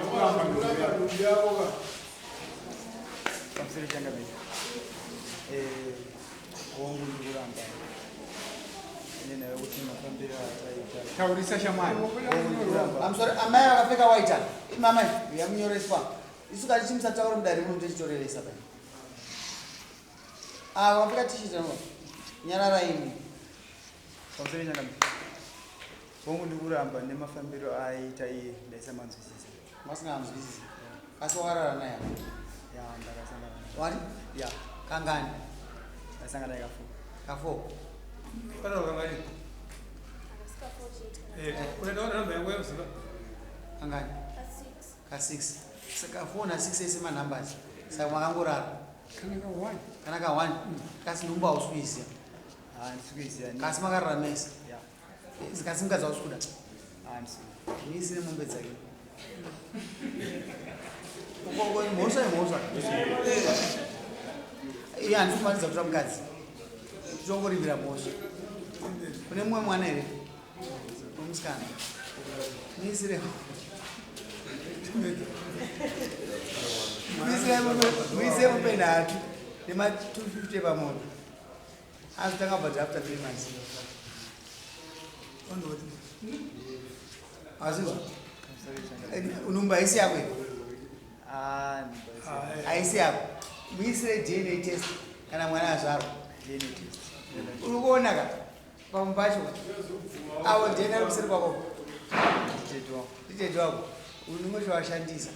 I'm sorry, am I a fake white? Mama, we have your response. This is a such a room to release. I want to teach them. Yara in Wonguramba, Nema Fambiro, I tie the Saman's Must now busy. As what are I? What? Yeah, Kangan, I sang like a Kafo. Kangan. K6. Sakafona 6 is my numbers. Samangura. Kanaka 1. Kasinumba of Swiss. and Swiss and Kasmaka Rames. yeah, It's Kasimkas of Skuda. and He's in Mumbet. Mosa. Yeah, and 2 months of drum cuts. Jogo Rivera Mosa. When I'm one area. Scan. We say open that. They might 250 per month. I'll talk about after 3 months. Unumba is away. and I say, we say DNA test, and I'm going to ask DNA test. Urugonaga, Pampasho. Our general circle. It's a job. Unumba Shantiza.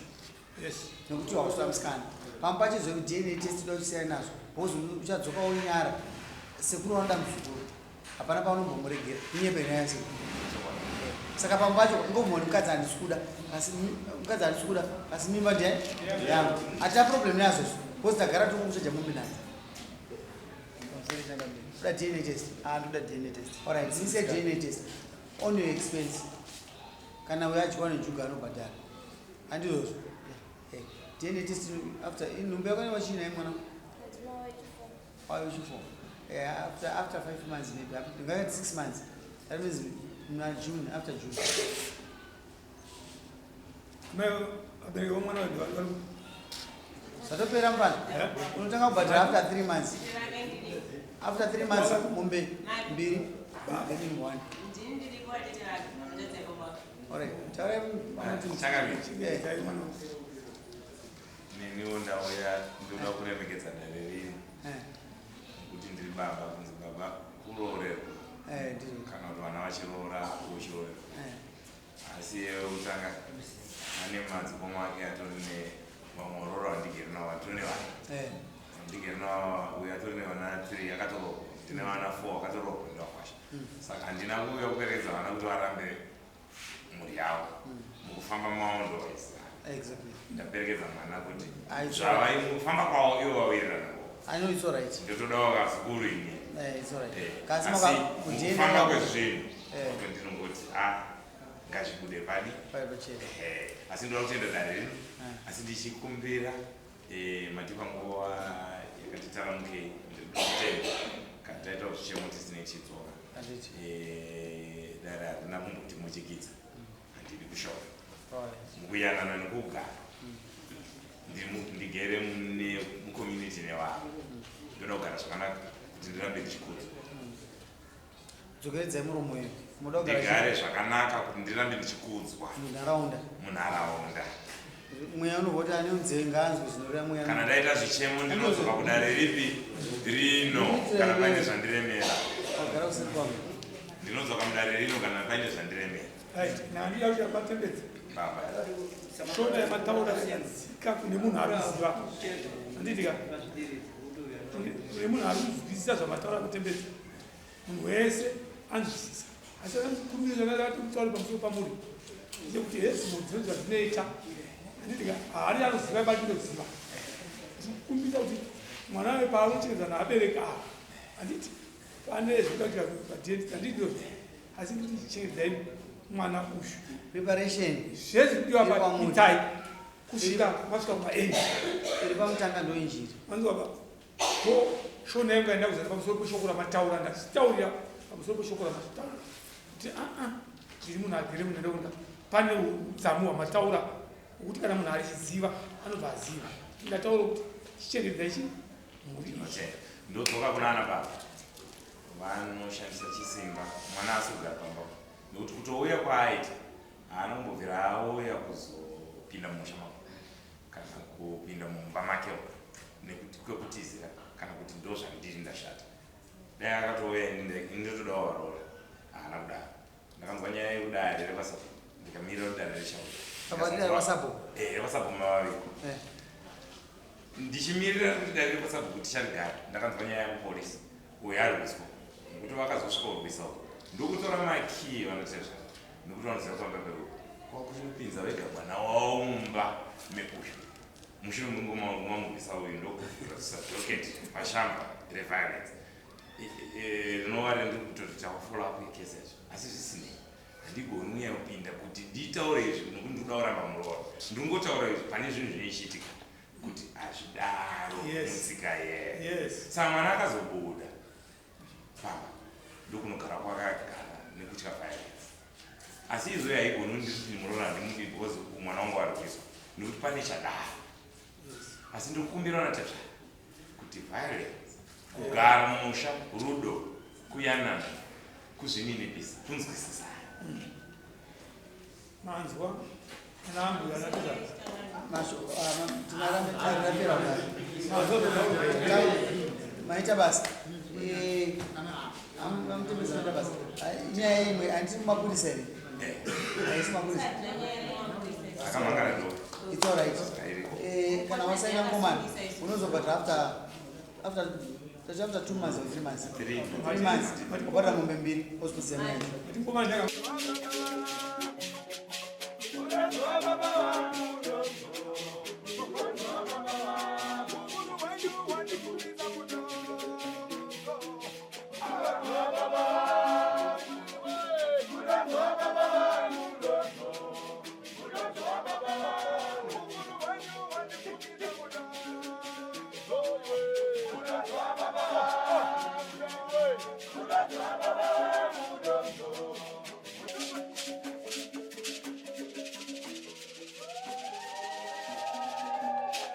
Yes. No, 2 hours to scan. Pampachis of DNA test don't say enough. Pose just to go in Yara. Secure on them. Upon a pound of Morigi, near Benazzi. Sakapampacho, go Monucas and Scuda, as Mima Jet. Yeah, at a problem, Nasus. What's the character of such a moment? That DNA test. And the DNA test. All right, since a DNA test, on your expense, can I watch one and you can over that? And you DNA test after in Number machine, why would you for? After 5 months, maybe after 6 months. That means June, after June. So don't pay them fun. We'll talk about after 3 months. After 3 months, Mumbai, be getting one. All right, tell him. Niniunda uya nduna kulemekeza dalilini kuti ndiri baba kunzi baba kurorero kana kuti vana vachirora uchirorero asi utanga ane madzikoma ake atori nemamororo andigere nawo atori nevana andigere nawo uyo atori nevana 3 akatoroka ndine vana 4 akatoroka ndakwasha saka handina kuuya kuperekedza vana kuti varambe mhuri yavo mukufamba maondo vaisa Exactly. ndaperekedza mwana kuti I zvavaifamba kwavo ivo vawirirana know it's all right. ndotodawo kazukuru ini It's all right. asi mukufamba kwezvinhu ndinongoti ngazvibude padi asi ndoda kutenda dare rino asi ndichikumbira matipa nguva yakati taramukei ndikutenda kana taita zvichemo tisine chidzoka dare harina kumboti muchikidza handidi kushaura mukuyanana nekugara ndigere mucommunity nevanhu ndoda kugara zvakanaka kuti ndirambe ndichikudza ndigare zvakanaka kuti ndirambe ndichikudzwa munharaunda mweya unovota ane unzenga anzwe zvinoreva mweya kana ndaita zvichemo ndinodzoka kudare ripi rino kana paine zvandiremera ndinodzoka mudare rino kana paine zvandiremera baba shona yamataura yanzika kune munhu ariziva handitika kune munhu arikuzwisisa zvamataura akutembedza munhu wese anzwisisa asi kurumiza vakati kutaura pamusoro pamuri ndekuti hezi munhu dzino zvazvinoita handitika haari anoziva batinoziva kumbisa kuti mwana we paanochengedza naabereki ava handiti pane zvakaita padenti handiti asi kuti chengedzai mwana ushu preparation zvese kudiwa paitai kusvika masvika kumaendi iri pamutanga ndoinjiri anzwa ba ko shona yangu aenda kuzara pamusoro peshoko ramataura ndachitaurira pamusoro peshoko ramataura kuti zviri munhu agere munharaunda pane udzamu hwamataura Kuti kana munhu achiziva anobva aziva. Ndataura kuti chichengetedza ichi mhuri ichi. Ndodzoka kuna baba. Vanoshandisa chisimba mwana asogara pamba. Nokuti kutouya kwaaita anombobvira auya kuzopinda mumusha mako kana kupinda mumba makewo nekuti kwekutizira kana kuti ndo zvandiri ndashata. Dai akatouya ndinotodawo varora haana kudaro. Ndakanzwa nyaya yekudare revasapo ndikamirira kudare rechauri wasapo revasapo mavaviri ndichimirira kuti dare revasapo kuti charigara. Ndakanzwa nyaya yemupolisi uyo ari kuswa nekuti vakazosvika kurwisawo ndokutora makii vanotezva nekuti vanoziva kwamba peru kwakuchipinza vega mwana wavo mumba mekusha mushure momurwisa uyu ndokuratisa doketi pashamba reviolence rinova riri kutoti takufura kuikesa izvo asi zvisinei handigoni uya kupinda kuti nditaure izvi nokuti ndikuda kuramba muroora ndingotaura izvi pane zvinhu zvinoichitika kuti hazvidaro mutsika yeye saka mwana akazobuda pamba ndokunogara kwakagara nekutya violence asi izvo haigoni ndiri muroora ndimupi because mwana wangu ari kuiswa nekuti pane chadaro asi ndikukumbira natezva kuti violence kugara mumusha rudo kuyanana kuzvininipisa kunzwisisa manzwa nambuya natezva maita basa amutembezana basa nyaya imwe handisi mumapurisa here haisi mapurisa akamangana ndo it's all right kana wasaina ngomani unozobhadha after 2 months or 3 months 3 months wabhadha mombe mbiri hospital